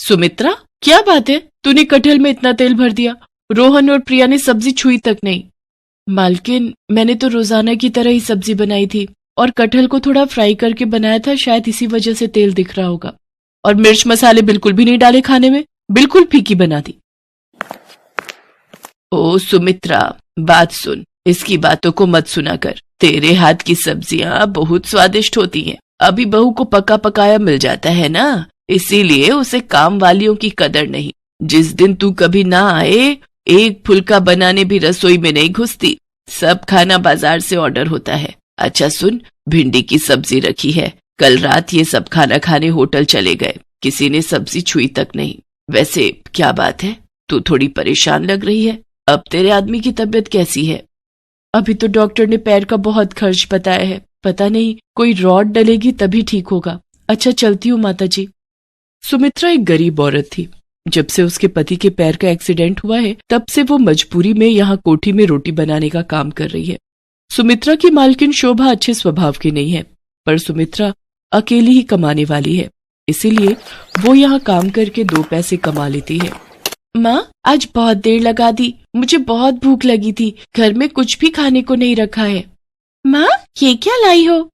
सुमित्रा, क्या बात है, तूने कटहल में इतना तेल भर दिया? रोहन और प्रिया ने सब्जी छुई तक नहीं। मालकिन, मैंने तो रोजाना की तरह ही सब्जी बनाई थी और कटहल को थोड़ा फ्राई करके बनाया था, शायद इसी वजह से तेल दिख रहा होगा। और मिर्च मसाले बिल्कुल भी नहीं डाले खाने में, बिल्कुल फीकी बना दी। ओ सुमित्रा, बात सुन, इसकी बातों को मत सुना कर। तेरे हाथ की सब्जियां बहुत स्वादिष्ट होती हैं। अभी बहू को पका पकाया मिल जाता है ना, इसीलिए उसे काम वालियों की कदर नहीं। जिस दिन तू कभी ना आए, एक फुल्का बनाने भी रसोई में नहीं घुसती। सब खाना बाजार से ऑर्डर होता है। अच्छा सुन, भिंडी की सब्जी रखी है। कल रात ये सब खाना खाने होटल चले गए, किसी ने सब्जी छुई तक नहीं। वैसे क्या बात है, तू थोड़ी परेशान लग रही है। अब तेरे आदमी की तबीयत कैसी है? अभी तो डॉक्टर ने पैर का बहुत खर्च बताया है, पता नहीं कोई रॉड डलेगी तभी ठीक होगा। अच्छा चलती हूँ माता जी। सुमित्रा एक गरीब औरत थी। जब से उसके पति के पैर का एक्सीडेंट हुआ है, तब से वो मजबूरी में यहाँ कोठी में रोटी बनाने का काम कर रही है। सुमित्रा की मालकिन शोभा अच्छे स्वभाव की नहीं है, पर सुमित्रा अकेली ही कमाने वाली है, इसीलिए वो यहाँ काम करके 2 पैसे कमा लेती है। माँ, आज बहुत देर लगा दी, मुझे बहुत भूख लगी थी, घर में कुछ भी खाने को नहीं रखा है। माँ, ये क्या लाई हो?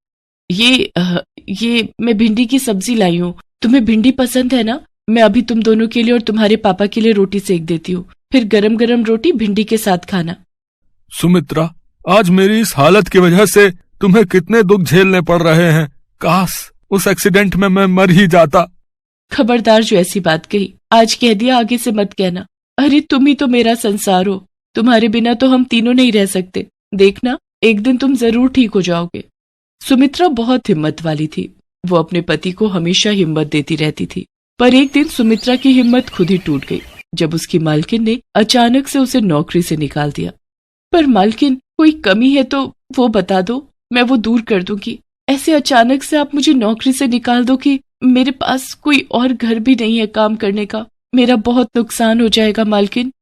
ये मैं भिंडी की सब्जी लाई हूँ। तुम्हें भिंडी पसंद है ना? मैं अभी तुम दोनों के लिए और तुम्हारे पापा के लिए रोटी सेक देती हूँ, फिर गरम गरम रोटी भिंडी के साथ खाना। सुमित्रा, आज मेरी इस हालत की वजह से तुम्हें कितने दुख झेलने पड़ रहे हैं। काश उस एक्सीडेंट में मैं मर ही जाता। खबरदार, जो ऐसी बात कही, आज कह दिया, आगे से मत कहना। अरे तुम ही तो मेरा संसार हो, तुम्हारे बिना तो हम तीनों नहीं रह सकते। देखना, एक दिन तुम जरूर ठीक हो जाओगे। सुमित्रा बहुत हिम्मत वाली थी। वो अपने पति को हमेशा हिम्मत देती रहती थी, पर एक दिन सुमित्रा की हिम्मत खुद ही टूट गई जब उसकी मालकिन ने अचानक से उसे नौकरी से निकाल दिया। पर मालकिन, कोई कमी है तो वो बता दो, मैं वो दूर कर दूंगी। ऐसे अचानक से आप मुझे नौकरी से निकाल दो कि मेरे पास कोई और घर भी नहीं है काम करने का। मेरा बहुत नुकसान हो जाएगा मालकिन।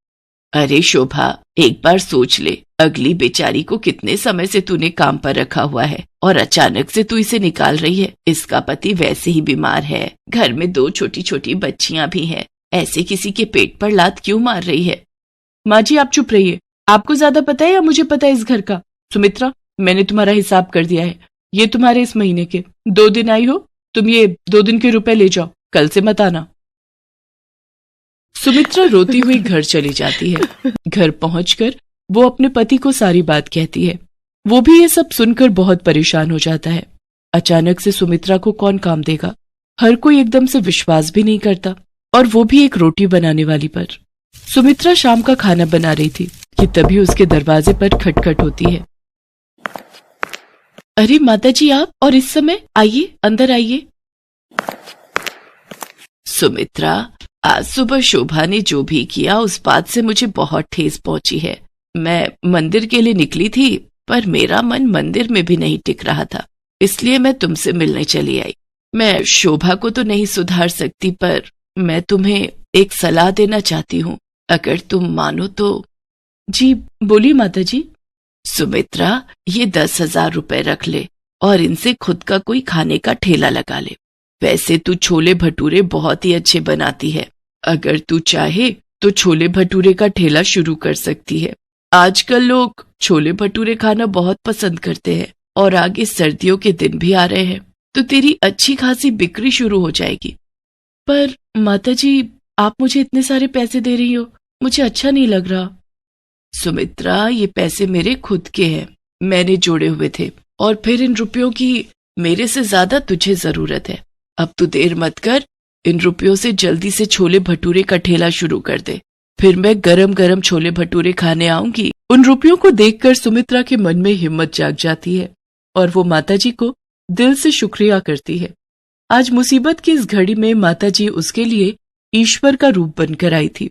अरे शोभा, एक बार सोच ले, अगली बेचारी को कितने समय से तूने काम पर रखा हुआ है और अचानक से तू इसे निकाल रही है। इसका पति वैसे ही बीमार है, घर में 2 छोटी छोटी बच्चियां भी हैं। ऐसे किसी के पेट पर लात क्यों मार रही है? माँ जी, आप चुप रहिए। आपको ज्यादा पता है या मुझे पता है इस घर का? सुमित्रा, मैंने तुम्हारा हिसाब कर दिया है। ये तुम्हारे इस महीने के 2 दिन आई हो, तुम ये 2 दिन के रुपए ले जाओ, कल से मत आना। सुमित्रा रोती हुई घर चली जाती है। घर पहुंचकर वो अपने पति को सारी बात कहती है। वो भी ये सब सुनकर बहुत परेशान हो जाता है। अचानक से सुमित्रा को कौन काम देगा? हर कोई एकदम से विश्वास भी नहीं करता, और वो भी एक रोटी बनाने वाली पर। सुमित्रा शाम का खाना बना रही थी कि तभी उसके दरवाजे पर खटखट होती है। अरे माता जी, आप और इस समय? आइए, अंदर आइए। सुमित्रा, आज सुबह शोभा ने जो भी किया उस बात से मुझे बहुत ठेस पहुंची है। मैं मंदिर के लिए निकली थी, पर मेरा मन मंदिर में भी नहीं टिक रहा था, इसलिए मैं तुमसे मिलने चली आई। मैं शोभा को तो नहीं सुधार सकती, पर मैं तुम्हें एक सलाह देना चाहती हूँ, अगर तुम मानो तो। जी बोलिए माता जी। सुमित्रा, ये 10,000 रुपए रख ले और इनसे खुद का कोई खाने का ठेला लगा ले। वैसे तू छोले भटूरे बहुत ही अच्छे बनाती है, अगर तू चाहे तो छोले भटूरे का ठेला शुरू कर सकती है। आजकल लोग छोले भटूरे खाना बहुत पसंद करते हैं और आगे सर्दियों के दिन भी आ रहे हैं, तो तेरी अच्छी खासी बिक्री शुरू हो जाएगी। पर माता जी, आप मुझे इतने सारे पैसे दे रही हो, मुझे अच्छा नहीं लग रहा। सुमित्रा, ये पैसे मेरे खुद के हैं, मैंने जोड़े हुए थे, और फिर इन रुपयों की मेरे से ज्यादा तुझे जरूरत है। अब तू देर मत कर, इन रुपयों से जल्दी से छोले भटूरे का ठेला शुरू कर दे, फिर मैं गरम गरम छोले भटूरे खाने आऊंगी। उन रुपयों को देखकर सुमित्रा के मन में हिम्मत जाग जाती है और वो माताजी को दिल से शुक्रिया करती है। आज मुसीबत की इस घड़ी में माताजी उसके लिए ईश्वर का रूप बनकर आई थी।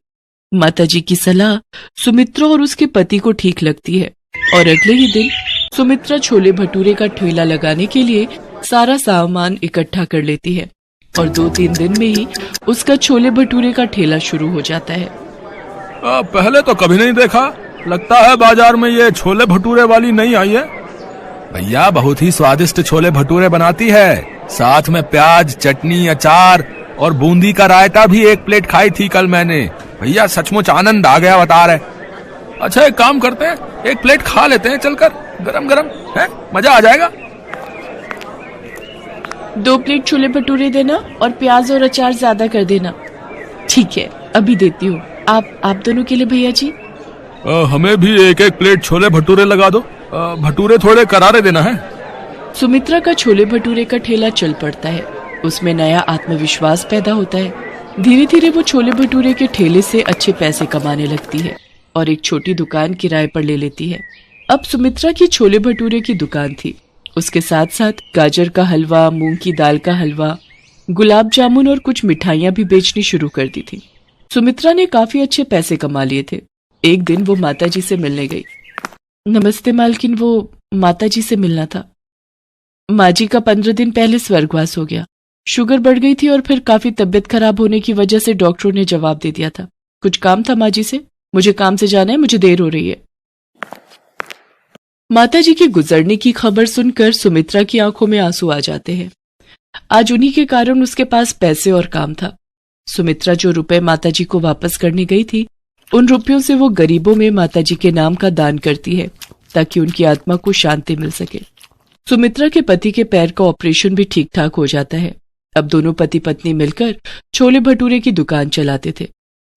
माताजी की सलाह सुमित्रा और उसके पति को ठीक लगती है और अगले ही दिन सुमित्रा छोले भटूरे का ठेला लगाने के लिए सारा सामान इकट्ठा कर लेती है और 2-3 दिन में ही उसका छोले भटूरे का ठेला शुरू हो जाता है। पहले तो कभी नहीं देखा, लगता है बाजार में ये छोले भटूरे वाली नहीं आई है। भैया बहुत ही स्वादिष्ट छोले भटूरे बनाती है, साथ में प्याज, चटनी, अचार और बूंदी का रायता भी 1 प्लेट खाई थी कल मैंने। भैया सचमुच आनंद आ गया बता रहे। अच्छा एक काम करते हैं, 1 प्लेट खा लेते हैं चलकर, गरम गरम है, मजा आ जाएगा। 2 प्लेट छोले भटूरे देना और प्याज और अचार ज्यादा कर देना। ठीक है, अभी देती हूँ। आप दोनों के लिए भैया जी। हमें भी 1-1 प्लेट छोले भटूरे लगा दो। भटूरे थोड़े करारे देना है। सुमित्रा का छोले भटूरे का ठेला चल पड़ता है। उसमें नया आत्मविश्वास पैदा होता है। धीरे धीरे वो छोले भटूरे के ठेले से अच्छे पैसे कमाने लगती है और एक छोटी दुकान किराए पर ले लेती है। अब सुमित्रा की छोले भटूरे की दुकान थी। उसके साथ साथ गाजर का हलवा, मूंग की दाल का हलवा, गुलाब जामुन और कुछ मिठाइयां भी बेचनी शुरू कर दी थी। सुमित्रा ने काफी अच्छे पैसे कमा लिए थे। एक दिन वो माताजी से मिलने गई। नमस्ते मालकिन, वो माताजी से मिलना था। माँ जी का 15 दिन पहले स्वर्गवास हो गया। शुगर बढ़ गई थी और फिर काफी तबीयत खराब होने की वजह से डॉक्टरों ने जवाब दे दिया था। कुछ काम था माँ जी से, मुझे काम से जाना है, मुझे देर हो रही है। माताजी के गुजरने की खबर सुनकर सुमित्रा की आंखों में आंसू आ जाते हैं। आज उन्हीं के कारण उसके पास पैसे और काम था। सुमित्रा जो रुपए माताजी को वापस करने गई थी, उन रुपयों से वो गरीबों में माताजी के नाम का दान करती है ताकि उनकी आत्मा को शांति मिल सके। सुमित्रा के पति के पैर का ऑपरेशन भी ठीक ठाक हो जाता है। अब दोनों पति पत्नी मिलकर छोले भटूरे की दुकान चलाते थे।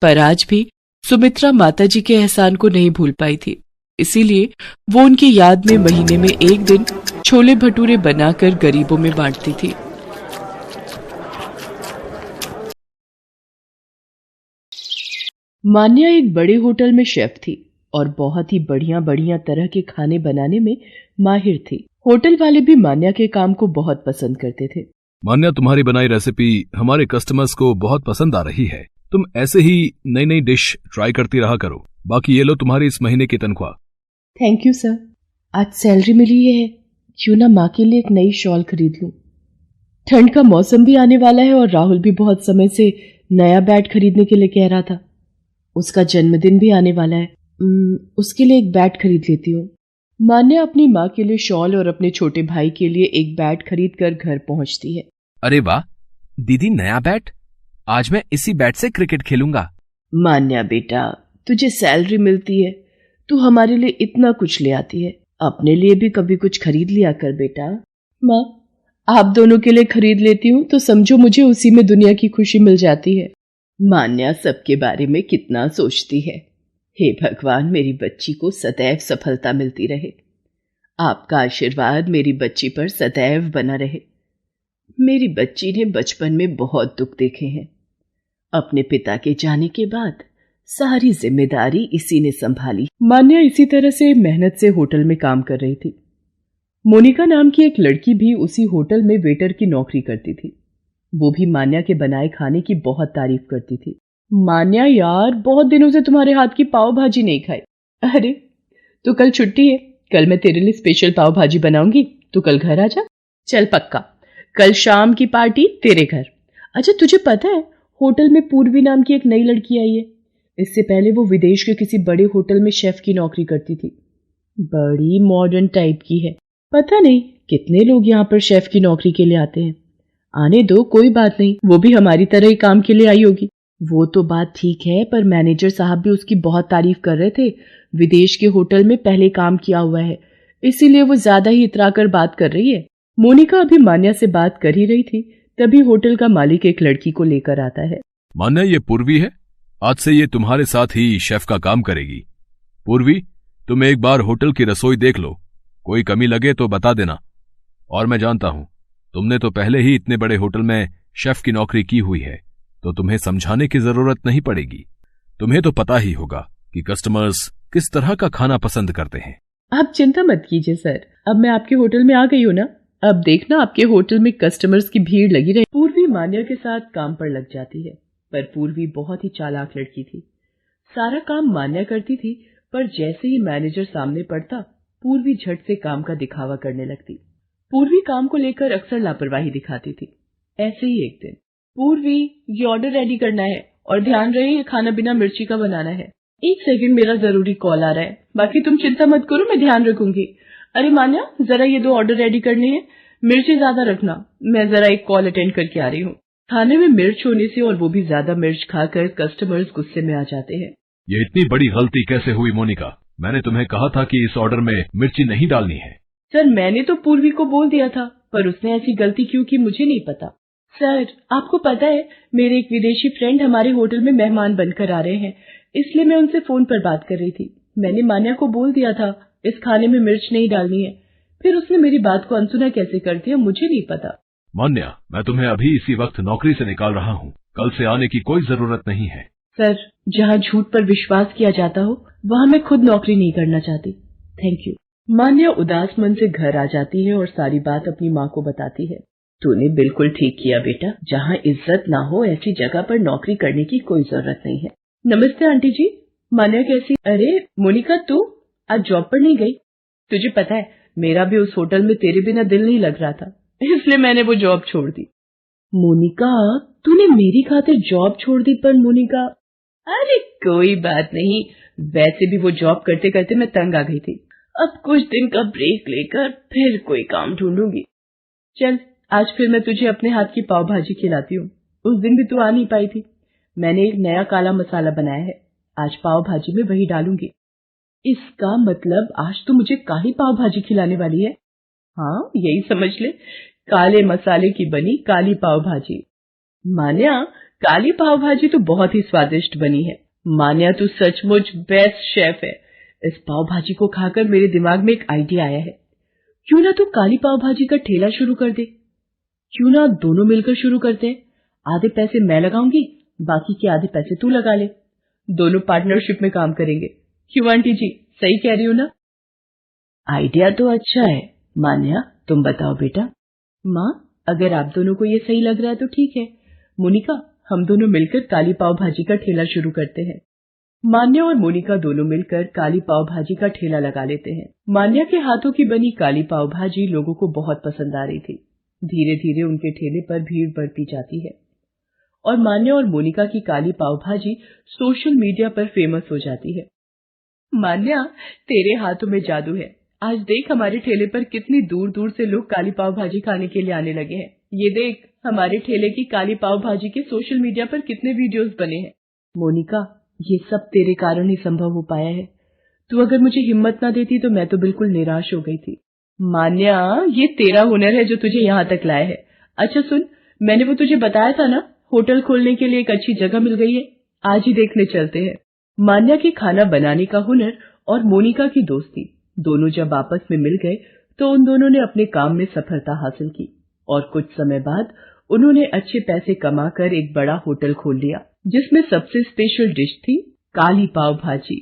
पर आज भी सुमित्रा माताजी के एहसान को नहीं भूल पाई थी। इसीलिए वो उनकी याद में महीने में 1 दिन छोले भटूरे बनाकर गरीबों में बांटती थी। मान्या एक बड़े होटल में शेफ थी और बहुत ही बढ़िया बढ़िया तरह के खाने बनाने में माहिर थी। होटल वाले भी मान्या के काम को बहुत पसंद करते थे। मान्या, तुम्हारी बनाई रेसिपी हमारे कस्टमर्स को बहुत पसंद आ रही है। तुम ऐसे ही नई नई डिश ट्राई करती रहा करो। बाकी ये लो तुम्हारी इस महीने की तनख्वाह। Thank you sir. आज सैलरी मिली है, क्यों ना माँ के लिए एक नई शॉल खरीद लूं। ठंड का मौसम भी आने वाला है और राहुल भी बहुत समय से नया बैट खरीदने के लिए कह रहा था। उसका जन्मदिन भी आने वाला है, उसके लिए एक बैट खरीद लेती हूँ। मान्या अपनी माँ के लिए शॉल और अपने छोटे भाई के लिए एक बैट खरीद कर घर पहुंचती है। अरे वाह दीदी, नया बैट! आज मैं इसी बैट से क्रिकेट खेलूंगा। मान्या बेटा, तुझे सैलरी मिलती है, तू हमारे लिए इतना कुछ ले आती है, अपने लिए भी कभी कुछ खरीद लिया कर बेटा। माँ, आप दोनों के लिए खरीद लेती हूँ तो समझो मुझे उसी में दुनिया की खुशी मिल जाती है। मान्या सबके बारे में कितना सोचती है। हे भगवान, मेरी बच्ची को सदैव सफलता मिलती रहे। आपका आशीर्वाद मेरी बच्ची पर सदैव बना रहे। मेरी बच्ची ने बचपन में बहुत दुख देखे हैं। अपने पिता के जाने के बाद सारी जिम्मेदारी इसी ने संभाली। मान्या इसी तरह से मेहनत से होटल में काम कर रही थी। मोनिका नाम की एक लड़की भी उसी होटल में वेटर की नौकरी करती थी। वो भी मान्या के बनाए खाने की बहुत तारीफ करती थी। मान्या यार, बहुत दिनों से तुम्हारे हाथ की पाव भाजी नहीं खाई। अरे तो कल छुट्टी है, कल मैं तेरे लिए स्पेशल पाव भाजी बनाऊंगी, तू कल घर आ जा। चल पक्का, कल शाम की पार्टी तेरे घर। अच्छा तुझे पता है, होटल में पूर्वी नाम की एक नई लड़की आई है। इससे पहले वो विदेश के किसी बड़े होटल में शेफ की नौकरी करती थी। बड़ी मॉडर्न टाइप की है। पता नहीं कितने लोग यहाँ पर शेफ की नौकरी के लिए आते हैं। आने दो, कोई बात नहीं, वो भी हमारी तरह ही काम के लिए आई होगी। वो तो बात ठीक है, पर मैनेजर साहब भी उसकी बहुत तारीफ कर रहे थे। विदेश के होटल में पहले काम किया हुआ है, इसीलिए वो ज्यादा ही इतराकर बात कर रही है। मोनिका अभी मान्या से बात कर ही रही थी, तभी होटल का मालिक एक लड़की को लेकर आता है। मान्या, ये पूर्वी है, आज से ये तुम्हारे साथ ही शेफ का काम करेगी। पूर्वी, तुम एक बार होटल की रसोई देख लो, कोई कमी लगे तो बता देना। और मैं जानता हूं तुमने तो पहले ही इतने बड़े होटल में शेफ की नौकरी की हुई है, तो तुम्हें समझाने की जरूरत नहीं पड़ेगी। तुम्हें तो पता ही होगा कि कस्टमर्स किस तरह का खाना पसंद करते हैं। आप चिंता मत कीजिए सर, अब मैं आपके होटल में आ गई हूँ ना, अब देखना आपके होटल में कस्टमर्स की भीड़ लगी रही। पूर्वी मान्या के साथ काम पर लग जाती है, पर पूर्वी बहुत ही चालाक लड़की थी। सारा काम मान्या करती थी, पर जैसे ही मैनेजर सामने पड़ता, पूर्वी झट से काम का दिखावा करने लगती। पूर्वी काम को लेकर अक्सर लापरवाही दिखाती थी। ऐसे ही एक दिन, पूर्वी ये ऑर्डर रेडी करना है और ध्यान रहे ये खाना बिना मिर्ची का बनाना है। 1 सेकंड, मेरा जरूरी कॉल आ रहा है, बाकी तुम चिंता मत करो, मैं ध्यान रखूंगी। अरे मान्या, जरा ये 2 ऑर्डर रेडी करने हैं, मिर्ची ज्यादा रखना, मैं जरा एक कॉल अटेंड करके आ रही हूँ। खाने में मिर्च होने से और वो भी ज्यादा मिर्च खाकर कस्टमर्स गुस्से में आ जाते हैं। ये इतनी बड़ी गलती कैसे हुई मोनिका? मैंने तुम्हें कहा था कि इस ऑर्डर में मिर्ची नहीं डालनी है। सर मैंने तो पूर्वी को बोल दिया था, पर उसने ऐसी गलती क्यों की मुझे नहीं पता। सर आपको पता है मेरे एक विदेशी फ्रेंड हमारे होटल में मेहमान बनकर आ रहे हैं, इसलिए मैं उनसे फोन पर बात कर रही थी। मैंने मान्या को बोल दिया था इस खाने में मिर्च नहीं डालनी है, फिर उसने मेरी बात को अनसुना कैसे कर दिया मुझे नहीं पता। मान्या, मैं तुम्हें अभी इसी वक्त नौकरी से निकाल रहा हूँ, कल से आने की कोई जरूरत नहीं है। सर जहाँ झूठ पर विश्वास किया जाता हो वहाँ मैं खुद नौकरी नहीं करना चाहती। Thank you. मान्या उदास मन से घर आ जाती है और सारी बात अपनी माँ को बताती है। तूने बिल्कुल ठीक किया बेटा, जहाँ इज्जत ना हो ऐसी जगह पर नौकरी करने की कोई जरूरत नहीं है। नमस्ते आंटी जी। मान्या कैसी? अरे मोनिका तू आज जॉब पर नहीं गई? तुझे पता है मेरा भी उस होटल में तेरे बिना दिल नहीं लग रहा था, इसलिए मैंने वो जॉब छोड़ दी। मोनिका तूने मेरी खातिर जॉब छोड़ दी? पर मोनिका अरे कोई बात नहीं, वैसे भी वो जॉब करते करते मैं तंग आ गई थी। अब कुछ दिन का ब्रेक लेकर फिर कोई काम ढूंढूंगी। चल आज फिर मैं तुझे अपने हाथ की पाव भाजी खिलाती हूँ, उस दिन भी तू आ नहीं पाई थी। मैंने एक नया काला मसाला बनाया है, आज पाव भाजी में वही डालूंगी। इसका मतलब आज तो मुझे काली पाव भाजी खिलाने वाली है। हाँ यही समझ ले, काले मसाले की बनी काली पाव भाजी। मान्या काली पाव भाजी तो बहुत ही स्वादिष्ट बनी है। मान्या तू सचमुच बेस्ट शेफ है। इस पाव भाजी को खाकर मेरे दिमाग में एक आइडिया आया है। क्यों ना तू काली पाव भाजी का ठेला शुरू कर दे? क्यों ना दोनों मिलकर शुरू करते हैं? आधे पैसे मैं लगाऊंगी, बाकी के आधे पैसे तू लगा ले, दोनों पार्टनरशिप में काम करेंगे। क्यों आंटी जी, सही कह रही हो ना? आइडिया तो अच्छा है। मान्या तुम बताओ बेटा। माँ अगर आप दोनों को ये सही लग रहा है तो ठीक है। मोनिका हम दोनों मिलकर काली पाव भाजी का ठेला शुरू करते हैं। मान्या और मोनिका दोनों मिलकर काली पाव भाजी का ठेला लगा लेते हैं। मान्या के हाथों की बनी काली पाव भाजी लोगों को बहुत पसंद आ रही थी। धीरे धीरे उनके ठेले पर भीड़ बढ़ती जाती है और मान्या और मोनिका की काली पाव भाजी सोशल मीडिया पर फेमस हो जाती है। मान्या तेरे हाथों में जादू है, आज देख हमारे ठेले पर कितनी दूर दूर से लोग काली पाव भाजी खाने के लिए आने लगे हैं। ये देख हमारे ठेले की काली पाव भाजी के सोशल मीडिया पर कितने वीडियोस बने हैं। मोनिका ये सब तेरे कारण ही संभव हो पाया है। तू अगर मुझे हिम्मत ना देती तो मैं तो बिल्कुल निराश हो गई थी। मान्या ये तेरा हुनर है जो तुझे यहाँ तक लाया है। अच्छा सुन, मैंने वो तुझे बताया था ना होटल खोलने के लिए एक अच्छी जगह मिल गई है, आज ही देखने चलते हैं। मान्या के खाना बनाने का हुनर और मोनिका की दोस्ती दोनों जब आपस में मिल गए तो उन दोनों ने अपने काम में सफलता हासिल की और कुछ समय बाद उन्होंने अच्छे पैसे कमाकर एक बड़ा होटल खोल लिया जिसमें सबसे स्पेशल डिश थी काली पाव भाजी।